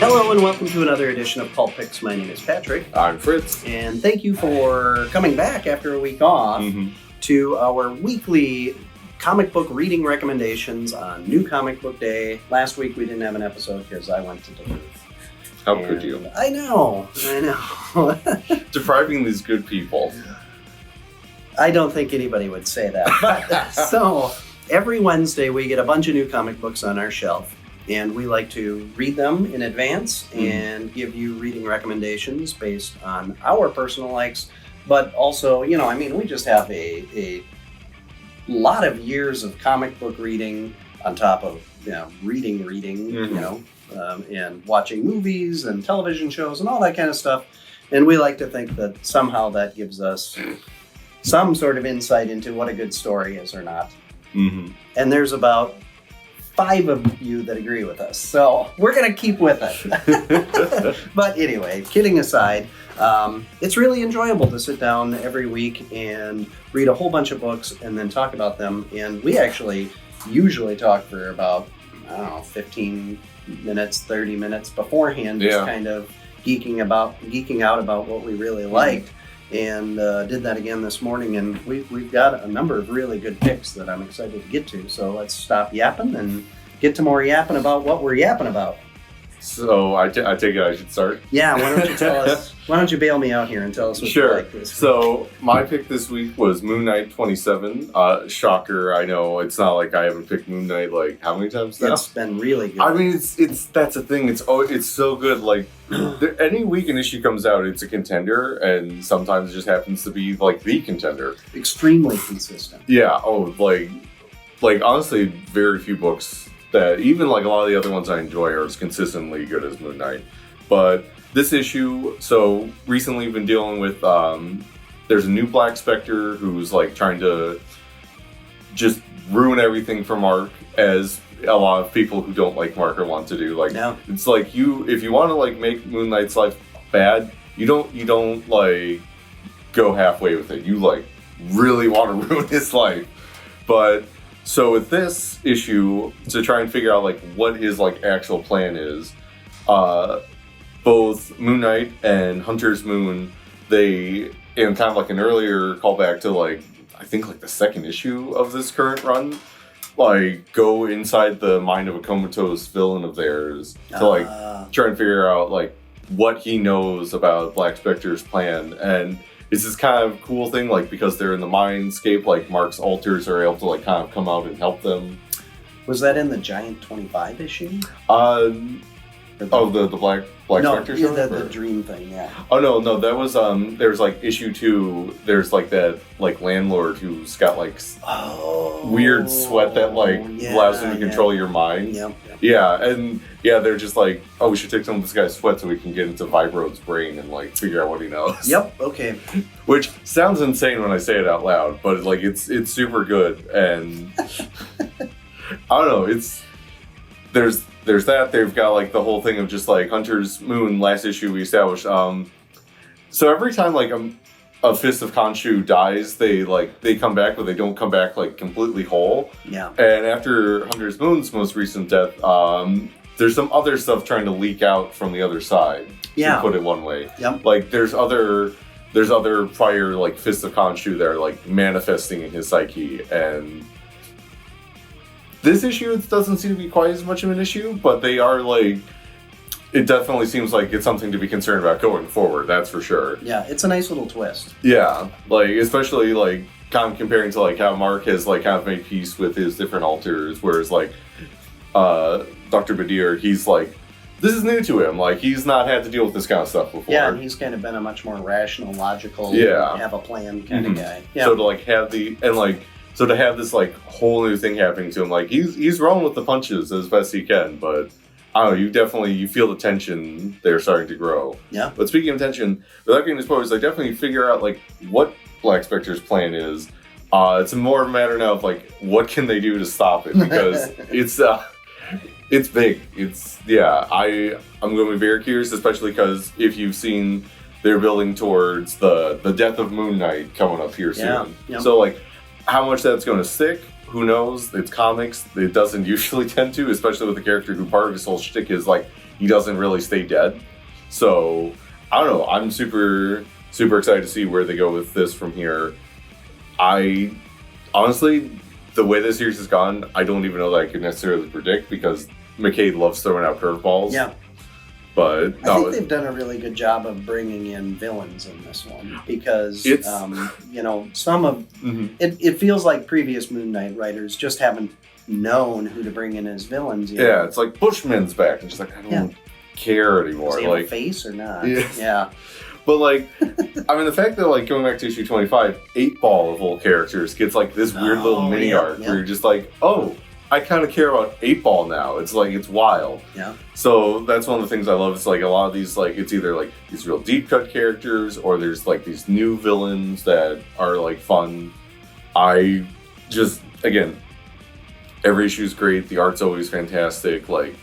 Hello and welcome to another edition of Pulp Picks. My name is Patrick. I'm Fritz. And thank you for coming back after a week off to our weekly comic book reading recommendations on New Comic Book Day. Last week we didn't have an episode because I went to Duluth. How could you? I know. Depriving these good people. I don't think anybody would say that. But so every Wednesday we get a bunch of new comic books on our shelf. And we like to read them in advance and give you reading recommendations based on our personal likes. But also, we just have a lot of years of comic book reading on top of, reading, and watching movies and television shows and all that kind of stuff. And we like to think that somehow that gives us some sort of insight into what a good story is or not. And there's about 5 of you that agree with us, so we're gonna keep with it. But anyway, kidding aside, it's really enjoyable to sit down every week and read a whole bunch of books and then talk about them. And we actually usually talk for about 15 minutes, 30 minutes beforehand, just kind of geeking out about what we really liked. And did that again this morning, and we've got a number of really good picks that I'm excited to get to. So let's stop yapping and get to more yapping about what we're yapping about. So I take it I should start? Yeah, why don't you tell us? Why don't you bail me out here and tell us what you like this week? So my pick this week was Moon Knight 27. Shocker, I know. It's not like I haven't picked Moon Knight like how many times now? It's been really good. I mean, it's that's the thing. It's so good. Like any week an issue comes out, it's a contender, and sometimes it just happens to be like the contender. Extremely consistent. Yeah. Oh, like honestly, very few books that even like a lot of the other ones I enjoy are as consistently good as Moon Knight. But this issue, so recently we've been dealing with, there's a new Black Spectre who's like trying to just ruin everything for Mark, as a lot of people who don't like Mark want to do. Like, it's like if you want to like make Moon Knight's life bad, you don't like go halfway with it. You like really want to ruin his life. But so with this issue, to try and figure out like what his like actual plan is, both Moon Knight and Hunter's Moon, they, in kind of like an earlier callback to like, I think like the second issue of this current run, like go inside the mind of a comatose villain of theirs to like try and figure out like what he knows about Black Spectre's plan. And it's this kind of cool thing, like, because they're in the mindscape, like, Mark's alters are able to, like, kind of come out and help them. Was that in the Giant 25 issue? The Black Spectre show? No, the Dream thing, yeah. Oh, no, that was, there's, like, issue 2, there's, like, that, like, landlord who's got, like, weird sweat that, like, allows him to control your mind. Yep. Yeah, and, they're just like, oh, we should take some of this guy's sweat so we can get into Vibrode's brain and, like, figure out what he knows. Yep, okay. Which sounds insane when I say it out loud, but, like, it's super good, and I don't know, there's that. They've got like the whole thing of just like Hunter's Moon. Last issue we established. So every time like a Fist of Khonshu dies, they come back, but they don't come back like completely whole. Yeah. And after Hunter's Moon's most recent death, there's some other stuff trying to leak out from the other side. Yeah. To put it one way. Yep. Like there's other prior like Fist of Khonshu that are like manifesting in his psyche. And this issue, it doesn't seem to be quite as much of an issue, but they are like, it definitely seems like it's something to be concerned about going forward, that's for sure. Yeah, it's a nice little twist. Yeah, like, especially like, kind of comparing to like how Mark has like kind of made peace with his different alters, whereas like, Dr. Badir, he's like, this is new to him, like, he's not had to deal with this kind of stuff before. Yeah, and he's kind of been a much more rational, logical, have a plan kind of guy. Yeah. So to like have So to have this like whole new thing happening to him, like he's rolling with the punches as best he can, but I don't know, you feel the tension there starting to grow. Yeah. But speaking of tension, without getting spoilers, I definitely figure out like what Black Spectre's plan is. It's more of a matter now of like what can they do to stop it, because it's big. I'm going to be very curious, especially because if you've seen, they're building towards the death of Moon Knight coming up here soon. Yeah. So like, how much that's going to stick, who knows? It's comics. It doesn't usually tend to, especially with a character who part of his whole shtick is like, he doesn't really stay dead. So I don't know. I'm super excited to see where they go with this from here. I honestly, the way this series has gone, I don't even know that I could necessarily predict because McCade loves throwing out curveballs. Yeah. But I think they've done a really good job of bringing in villains in this one because, some of it feels like previous Moon Knight writers just haven't known who to bring in as villains. Yeah, it's like Bushman's back, and she's like, I don't care anymore. Does he have a face or not? Yeah. But like, I mean, the fact that like going back to issue 25, 8-Ball of all characters gets like this weird little mini arc where you're just like, oh, I kind of care about 8-Ball now. It's like, it's wild. Yeah. So that's one of the things I love. It's like a lot of these, like, it's either like these real deep cut characters or there's like these new villains that are like fun. I just, again, every issue is great. The art's always fantastic. Like,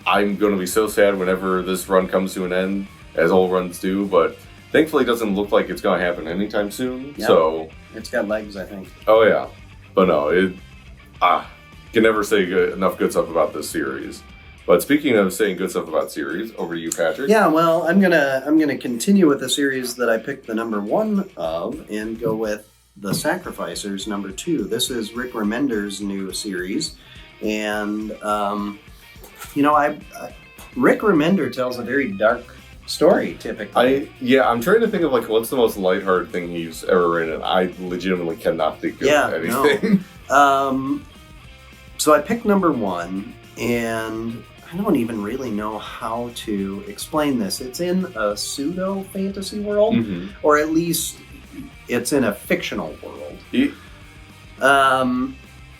I'm going to be so sad whenever this run comes to an end, as all runs do, but thankfully it doesn't look like it's going to happen anytime soon. Yep. So it's got legs, I think. Oh yeah. But no, can never say enough good stuff about this series. But speaking of saying good stuff about series, over to you, Patrick. Yeah, well, I'm gonna continue with the series that I picked the number 1 of and go with The Sacrificers number 2. This is Rick Remender's new series, and Rick Remender tells a very dark story typically. I'm trying to think of like what's the most lighthearted thing he's ever written, and I legitimately cannot think of anything. No. So I picked number 1, and I don't even really know how to explain this. It's in a pseudo fantasy world, or at least it's in a fictional world.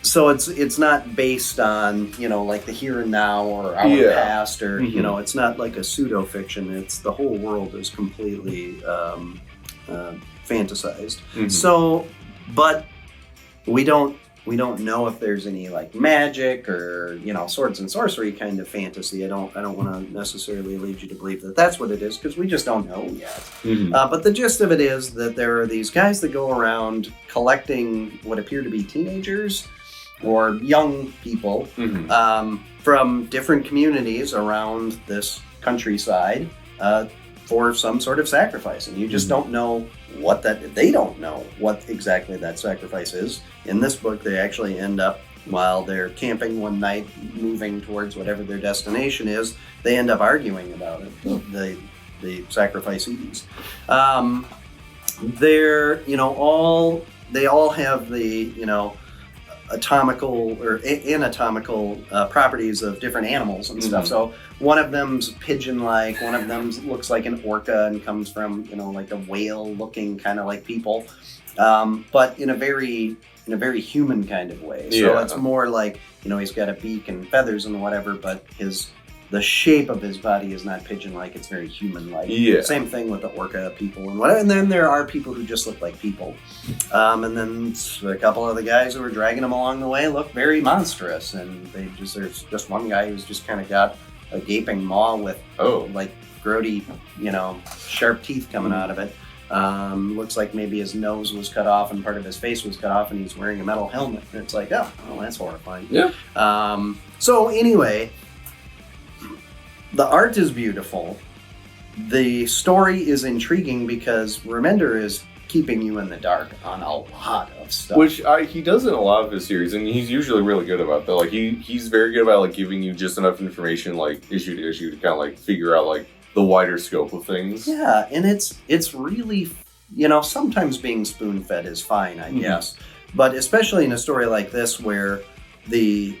So it's not based on, like the here and now or our past, or it's not like a pseudo fiction. It's the whole world is completely fantasized. So, but we don't know if there's any like magic or swords and sorcery kind of fantasy. I don't want to necessarily lead you to believe that that's what it is because we just don't know yet. But the gist of it is that there are these guys that go around collecting what appear to be teenagers or young people from different communities around this countryside for some sort of sacrifice, and you just don't know they don't know what exactly that sacrifice is. In this book, they actually end up, while they're camping one night, moving towards whatever their destination is, they end up arguing about it, the sacrificees. They all have the, atomical or anatomical properties of different animals and stuff. So one of them's pigeon-like, one of them looks like an orca and comes from like a whale-looking kind of like people, but in a very human kind of way. So it's more like he's got a beak and feathers and whatever, but the shape of his body is not pigeon-like, it's very human-like. Same thing with the orca people and whatever. And then there are people who just look like people. And then a couple of the guys who were dragging them along the way look very monstrous. And there's just one guy who's just kind of got a gaping maw with like grody, sharp teeth coming out of it. Looks like maybe his nose was cut off and part of his face was cut off and he's wearing a metal helmet. And it's like, oh, well, that's horrifying. Yeah. So anyway, the art is beautiful. The story is intriguing because Remender is keeping you in the dark on a lot of stuff. Which he does in a lot of his series, and he's usually really good about that. Like he's very good about like giving you just enough information, like issue to issue, to kind of like figure out like the wider scope of things. Yeah, and it's really, sometimes being spoon-fed is fine, I guess. But especially in a story like this where the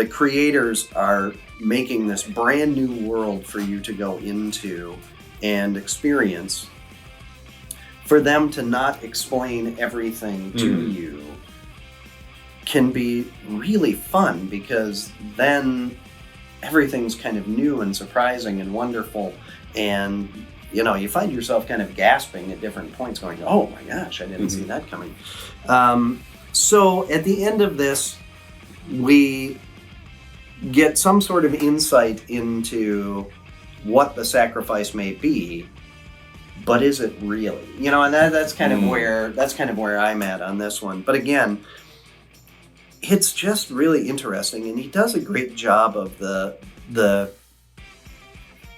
creators are making this brand new world for you to go into and experience, for them to not explain everything to you can be really fun, because then everything's kind of new and surprising and wonderful, and you find yourself kind of gasping at different points going, oh my gosh, I didn't see that coming. So at the end of this, we get some sort of insight into what the sacrifice may be, but is it really? And that's kind of where I'm at on this one. But again, it's just really interesting, and he does a great job of the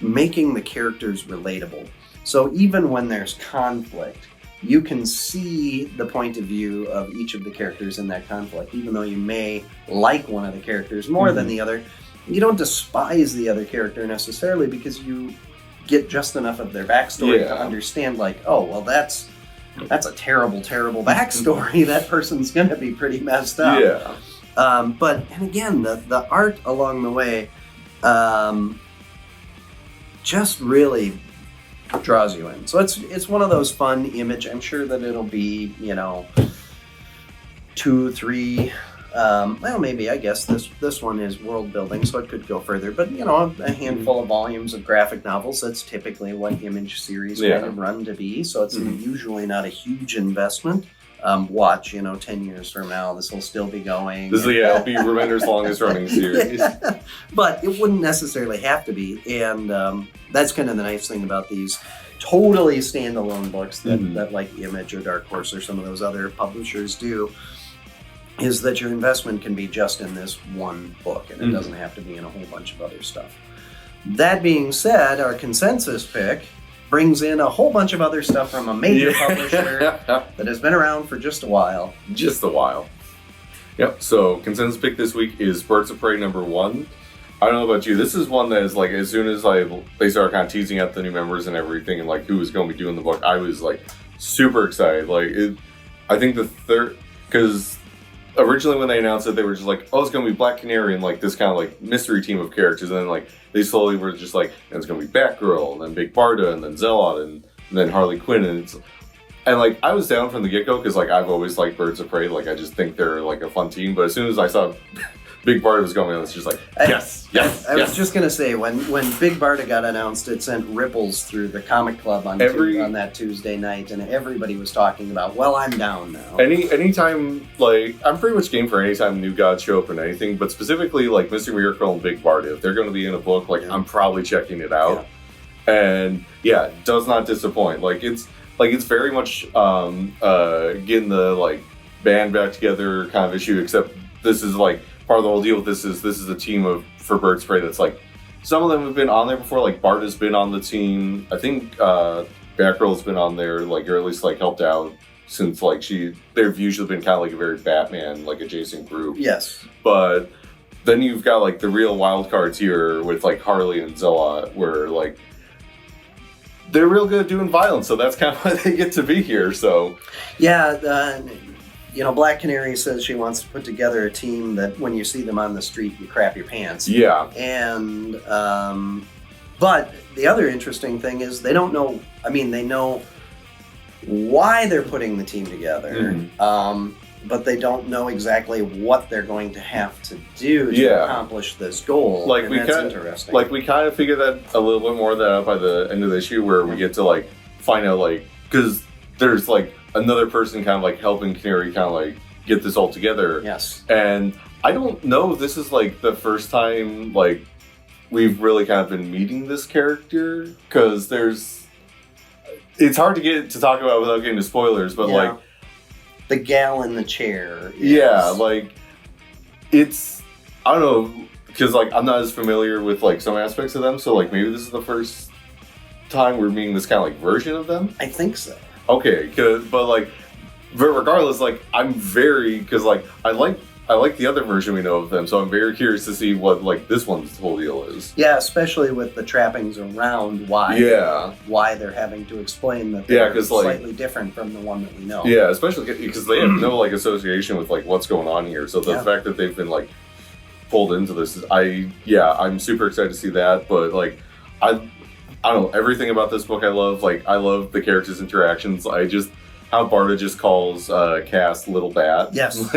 making the characters relatable. So even when there's conflict, you can see the point of view of each of the characters in that conflict. Even though you may like one of the characters more than the other, you don't despise the other character necessarily because you get just enough of their backstory to understand, like, oh, well, that's a terrible backstory. That person's going to be pretty messed up. Yeah. But, and again, the art along the way just really draws you in. So it's one of those fun Image. I'm sure that it'll be, 2, 3, well, maybe, I guess this one is world building, so it could go further. But, a handful of volumes of graphic novels, that's typically what Image series kind of run to be. So it's usually not a huge investment. Watch, 10 years from now, this will still be going. It'll be Remender's longest running series. But it wouldn't necessarily have to be. And that's kind of the nice thing about these totally standalone books that like Image or Dark Horse or some of those other publishers do, is that your investment can be just in this one book, and it doesn't have to be in a whole bunch of other stuff. That being said, our consensus pick brings in a whole bunch of other stuff from a major publisher that has been around for just a while. Yep, so consensus pick this week is Birds of Prey #1. I don't know about you, this is one that is like, as soon as they started kind of teasing out the new members and everything and like who was going to be doing the book, I was like super excited. I think the third, because originally when they announced it, they were just like, oh, it's going to be Black Canary and like this kind of like mystery team of characters, and then like they slowly were just like, and it's going to be Batgirl, and then Big Barda, and then Zealot, and then Harley Quinn, and like I was down from the get-go because like I've always liked Birds of Prey, like I just think they're like a fun team, but as soon as I saw Big Barda was going on, it's just like, yes. I was just going to say, when Big Barda got announced, it sent ripples through the comic club on that Tuesday night, and everybody was talking about, well, I'm down now. Anytime, like, I'm pretty much game for anytime new gods show up in anything, but specifically, like, Mr. Miracle and Big Barda, if they're going to be in a book, like, I'm probably checking it out. Yeah. And, yeah, it does not disappoint. It's very much getting the, like, band back together kind of issue, except this is, like, part of the whole deal with this is a team for Birds of Prey that's like, some of them have been on there before, like Barda's been on the team. I think Batgirl's been on there, like, or at least like helped out since like they've usually been kind of like a very Batman like adjacent group. Yes. But then you've got like the real wild cards here with like Harley and Zealot, where like they're real good at doing violence, so that's kind of why they get to be here. So yeah. Black Canary says she wants to put together a team that when you see them on the street, you crap your pants. Yeah. And, but the other interesting thing is they don't know, they know why they're putting the team together, but they don't know exactly what they're going to have to do to accomplish this goal. Like, interesting. Like, we kind of figured that a little bit more that out by the end of the issue, where we get to, like, find out, like, because there's, like, another person kind of like helping Canary kind of like get this all together. Yes. And I don't know if this is like the first time like we've really kind of been meeting this character, because it's hard to get to talk about without getting to spoilers, but like the gal in the chair. Like it's, I don't know, because like I'm not as familiar with like some aspects of them, so like maybe this is the first time we're meeting this kind of like version of them. I think so. Okay, but regardless, like I'm because like I like the other version we know of them, so I'm very curious to see what like this one's whole deal is. Yeah, especially with the trappings around why they're having to explain that they're slightly different from the one that we know. Yeah, especially because they have no like association with like what's going on here. So the fact that they've been like pulled into this is I'm super excited to see that. But like I don't know, everything about this book I love. Like, I love the characters' interactions. How Barda just calls Cass Little Bat. Yes.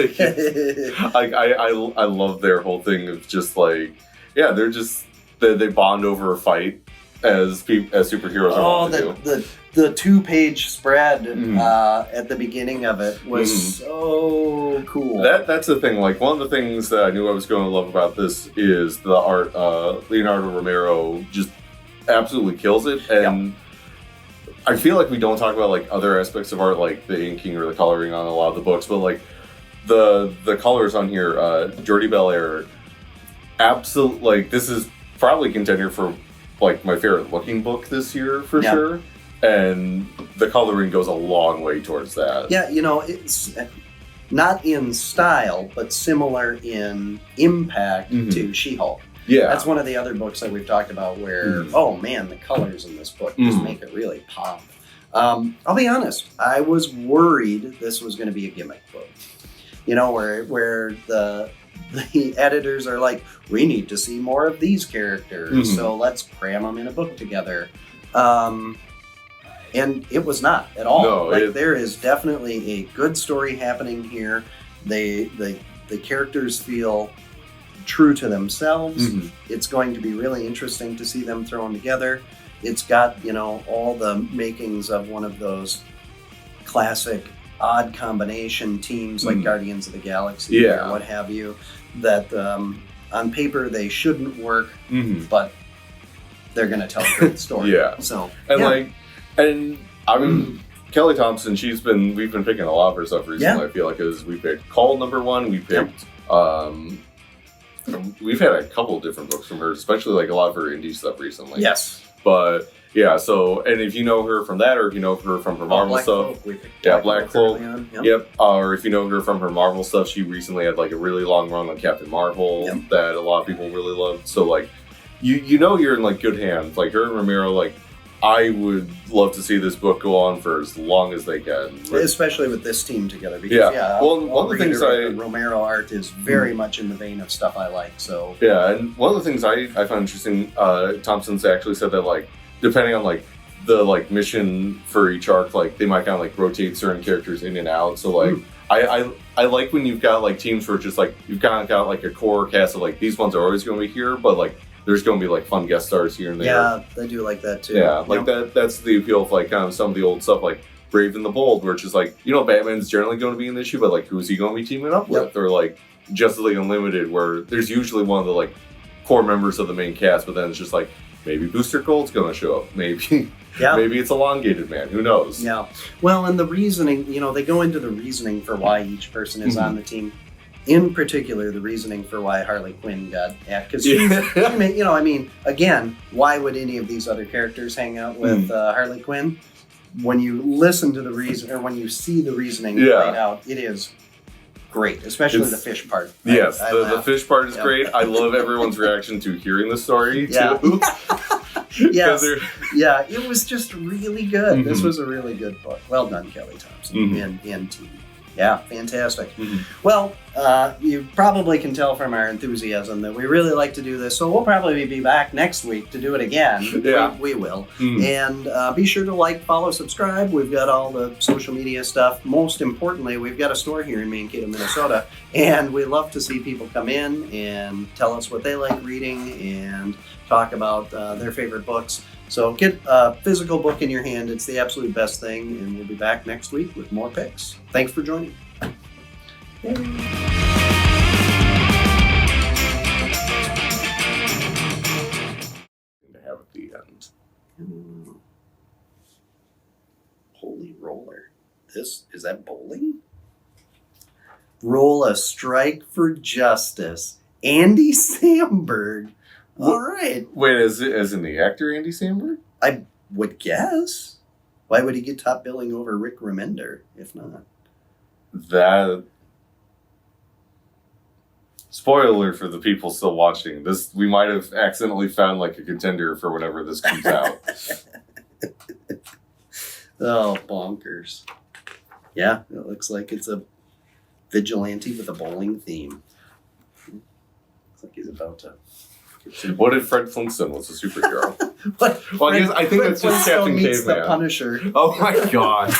I love their whole thing of just like, they're just, they bond over a fight as superheroes are to do. The 2-page spread at the beginning of it was so cool. That's the thing. Like, one of the things that I knew I was going to love about this is the art. Leonardo Romero just absolutely kills it, and I feel like we don't talk about like other aspects of art, like the inking or the coloring on a lot of the books, but like the colors on here, Jordi Belair, absolute, like this is probably contender for like my favorite looking book this year for Yeah. sure. And the coloring goes a long way towards that. Yeah, it's not in style, but similar in impact to She-Hulk. Yeah. That's one of the other books that we've talked about where, oh man, the colors in this book just make it really pop. I'll be honest, I was worried this was going to be a gimmick book. Where the editors are like, we need to see more of these characters, so let's cram them in a book together. And it was not at all. No, there is definitely a good story happening here. The characters feel true to themselves. It's going to be really interesting to see them thrown together. It's got, all the makings of one of those classic odd combination teams like Guardians of the Galaxy or what have you, that on paper they shouldn't work, but they're going to tell a great story. So, and I mean, Kelly Thompson, we've been picking a lot of her stuff recently. I feel like, as we picked Call #1, we picked, we've had a couple different books from her, especially like a lot of her indie stuff recently. Yes. But yeah, so, and if you know her from that, or if you know her from her Marvel stuff, Black Cloak. Yep. Or if you know her from her Marvel stuff, she recently had like a really long run on Captain Marvel that a lot of people really loved. So like, you're in like good hands. Like her and Romero, like, I would love to see this book go on for as long as they can. Especially with this team together. Because, one of the things Romero art is very much in the vein of stuff I like. So and one of the things I found interesting, Thompson's actually said that, like, depending on like the like mission for each arc, like they might kind of like rotate certain characters in and out. So like I like when you've got like teams where it's just like you've kind of got like a core cast of like these ones are always going to be here, but like there's going to be like fun guest stars here and there. Yeah, they do like that too. Yeah, like that's the appeal of like kind of some of the old stuff like Brave and the Bold, where it's just like, Batman's generally going to be in the issue, but like who's he going to be teaming up with? Or like Justice League Unlimited, where there's usually one of the like core members of the main cast, but then it's just like maybe Booster Gold's going to show up, maybe maybe it's Elongated Man, who knows? Yeah. Well, and the reasoning, they go into the reasoning for why each person is on the team. In particular, the reasoning for why Harley Quinn got at, because again, why would any of these other characters hang out with Harley Quinn? When you listen to the reason, or when you see the reasoning played out, it is great, especially the fish part. Yes, the fish part is great. I love everyone's reaction to hearing the story too. Yes. It was just really good. This was a really good book. Well done, Kelly Thompson and team. Yeah, fantastic. Well, you probably can tell from our enthusiasm that we really like to do this, so we'll probably be back next week to do it again. We will. And be sure to like, follow, subscribe. We've got all the social media stuff. Most importantly, we've got a store here in Mankato, Minnesota, and we love to see people come in and tell us what they like reading and talk about their favorite books. So get a physical book in your hand. It's the absolute best thing, and we'll be back next week with more picks. Thanks for joining. Yay. To have at the end. Holy roller. Is that bowling? Roll a strike for justice. Andy Samberg. All right. Wait, as in the actor Andy Samberg? I would guess. Why would he get top billing over Rick Remender, if not? That... Spoiler alert for the people still watching. We might have accidentally found like a contender for whenever this comes out. Oh, bonkers. Yeah, it looks like it's a vigilante with a bowling theme. Looks like he's about to... What if Fred Flintstone was a superhero? Well, I think that's just Captain Caveman. The Punisher. Oh my god.